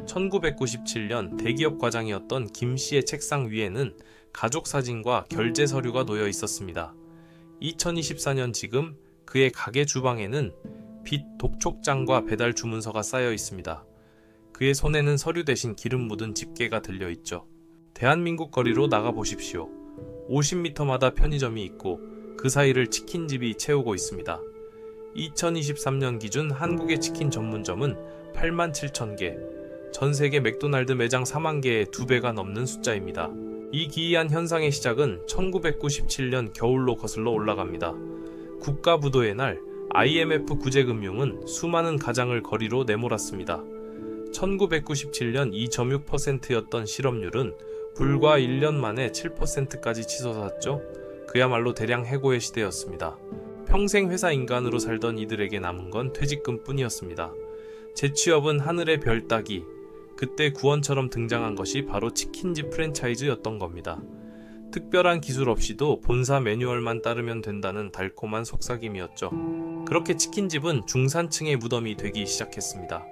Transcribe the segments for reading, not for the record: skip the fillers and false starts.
1997년 대기업 과장이었던 김 씨의 책상 위에는 가족 사진과 결제 서류가 놓여 있었습니다. 2024년 지금 그의 가게 주방에는 빚 독촉장과 배달 주문서가 쌓여 있습니다. 그의 손에는 서류 대신 기름 묻은 집게가 들려 있죠. 대한민국 거리로 나가 보십시오. 50m마다 편의점이 있고 그 사이를 치킨집이 채우고 있습니다. 2023년 기준 한국의 치킨 전문점은 87,000개, 전 세계 맥도날드 매장 4만 개의 2배가 넘는 숫자입니다. 이 기이한 현상의 시작은 1997년 겨울로 거슬러 올라갑니다. 국가부도의 날 IMF 구제금융은 수많은 가장을 거리로 내몰았습니다. 1997년 2.6%였던 실업률은 불과 1년 만에 7%까지 치솟았죠. 그야말로 대량 해고의 시대였습니다. 평생 회사 인간으로 살던 이들에게 남은 건 퇴직금 뿐이었습니다. 재취업은 하늘의 별 따기. 그때 구원처럼 등장한 것이 바로 치킨집 프랜차이즈였던 겁니다. 특별한 기술 없이도 본사 매뉴얼만 따르면 된다는 달콤한 속삭임이었죠. 그렇게 치킨집은 중산층의 무덤이 되기 시작했습니다.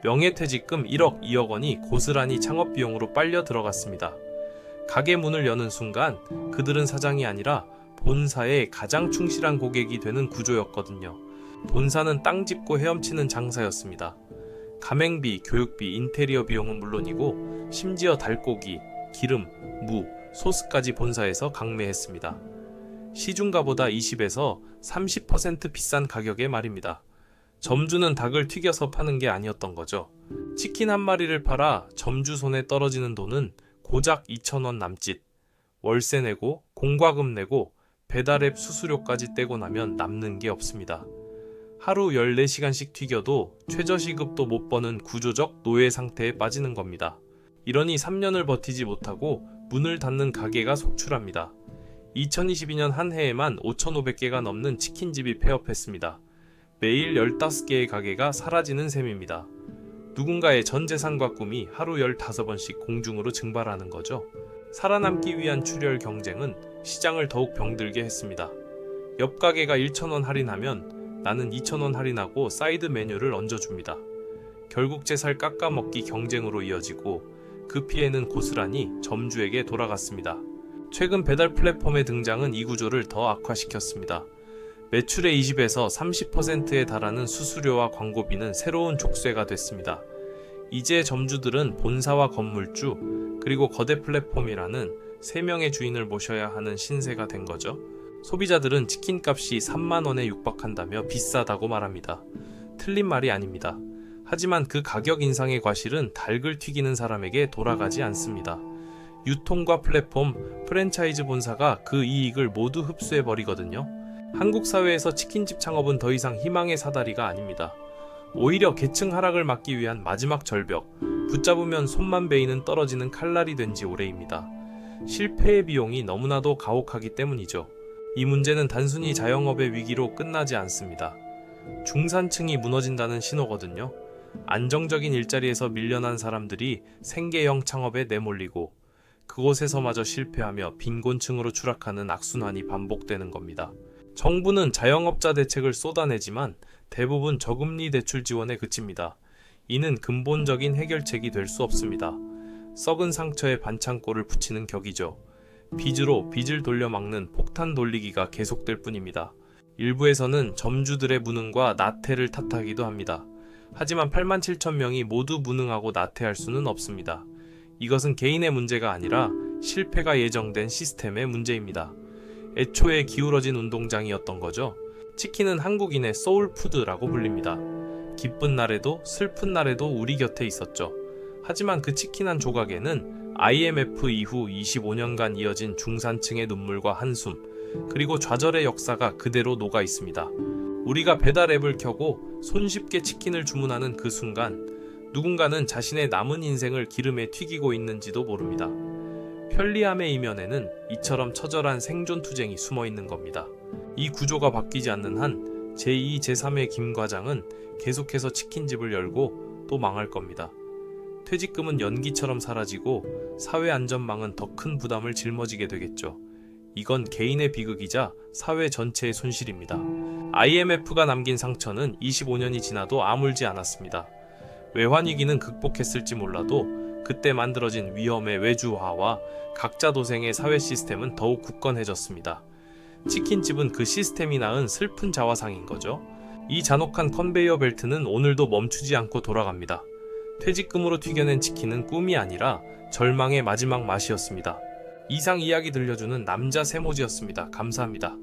명예퇴직금 1억, 2억 원이 고스란히 창업비용으로 빨려 들어갔습니다. 가게 문을 여는 순간 그들은 사장이 아니라 본사의 가장 충실한 고객이 되는 구조였거든요. 본사는 땅 짚고 헤엄치는 장사였습니다. 가맹비, 교육비, 인테리어 비용은 물론이고 심지어 달고기, 기름, 무, 소스까지 본사에서 강매했습니다. 시중가보다 20에서 30% 비싼 가격에 말입니다. 점주는 닭을 튀겨서 파는 게 아니었던 거죠. 치킨 한 마리를 팔아 점주 손에 떨어지는 돈은 고작 2,000원 남짓. 월세 내고 공과금 내고 배달앱 수수료까지 떼고 나면 남는 게 없습니다. 하루 14시간씩 튀겨도 최저시급도 못 버는 구조적 노예 상태에 빠지는 겁니다. 이러니 3년을 버티지 못하고 문을 닫는 가게가 속출합니다. 2022년 한 해에만 5,500개가 넘는 치킨집이 폐업했습니다. 매일 15개의 가게가 사라지는 셈입니다. 누군가의 전 재산과 꿈이 하루 15번씩 공중으로 증발하는 거죠. 살아남기 위한 출혈 경쟁은 시장을 더욱 병들게 했습니다. 옆 가게가 1,000원 할인하면 나는 2,000원 할인하고 사이드 메뉴를 얹어줍니다. 결국 제 살 깎아먹기 경쟁으로 이어지고 그 피해는 고스란히 점주에게 돌아갔습니다. 최근 배달 플랫폼의 등장은 이 구조를 더 악화시켰습니다. 매출의 20에서 30%에 달하는 수수료와 광고비는 새로운 족쇄가 됐습니다. 이제 점주들은 본사와 건물주, 그리고 거대 플랫폼이라는 3명의 주인을 모셔야 하는 신세가 된 거죠. 소비자들은 치킨값이 3만 원에 육박한다며 비싸다고 말합니다. 틀린 말이 아닙니다. 하지만 그 가격 인상의 과실은 닭을 튀기는 사람에게 돌아가지 않습니다. 유통과 플랫폼, 프랜차이즈 본사가 그 이익을 모두 흡수해버리거든요. 한국 사회에서 치킨집 창업은 더 이상 희망의 사다리가 아닙니다. 오히려 계층 하락을 막기 위한 마지막 절벽, 붙잡으면 손만 베이는 떨어지는 칼날이 된 지 오래입니다. 실패의 비용이 너무나도 가혹하기 때문이죠. 이 문제는 단순히 자영업의 위기로 끝나지 않습니다. 중산층이 무너진다는 신호거든요. 안정적인 일자리에서 밀려난 사람들이 생계형 창업에 내몰리고 그곳에서마저 실패하며 빈곤층으로 추락하는 악순환이 반복되는 겁니다. 정부는 자영업자 대책을 쏟아내지만 대부분 저금리 대출 지원에 그칩니다. 이는 근본적인 해결책이 될 수 없습니다. 썩은 상처에 반창고를 붙이는 격이죠. 빚으로 빚을 돌려막는 폭탄 돌리기가 계속될 뿐입니다. 일부에서는 점주들의 무능과 나태를 탓하기도 합니다. 하지만 87,000명이 모두 무능하고 나태할 수는 없습니다. 이것은 개인의 문제가 아니라 실패가 예정된 시스템의 문제입니다. 애초에 기울어진 운동장이었던 거죠. 치킨은 한국인의 소울푸드라고 불립니다. 기쁜 날에도 슬픈 날에도 우리 곁에 있었죠. 하지만 그 치킨 한 조각에는 IMF 이후 25년간 이어진 중산층의 눈물과 한숨, 그리고 좌절의 역사가 그대로 녹아 있습니다. 우리가 배달 앱을 켜고 손쉽게 치킨을 주문하는 그 순간 누군가는 자신의 남은 인생을 기름에 튀기고 있는지도 모릅니다. 편리함의 이면에는 이처럼 처절한 생존 투쟁이 숨어 있는 겁니다. 이 구조가 바뀌지 않는 한 제2, 제3의 김 과장은 계속해서 치킨집을 열고 또 망할 겁니다. 퇴직금은 연기처럼 사라지고 사회 안전망은 더 큰 부담을 짊어지게 되겠죠. 이건 개인의 비극이자 사회 전체의 손실입니다. IMF가 남긴 상처는 25년이 지나도 아물지 않았습니다. 외환위기는 극복했을지 몰라도 그때 만들어진 위험의 외주화와 각자 도생의 사회 시스템은 더욱 굳건해졌습니다. 치킨집은 그 시스템이 낳은 슬픈 자화상인 거죠. 이 잔혹한 컨베이어 벨트는 오늘도 멈추지 않고 돌아갑니다. 퇴직금으로 튀겨낸 치킨은 꿈이 아니라 절망의 마지막 맛이었습니다. 이상 이야기 들려주는 남자 세모지였습니다. 감사합니다.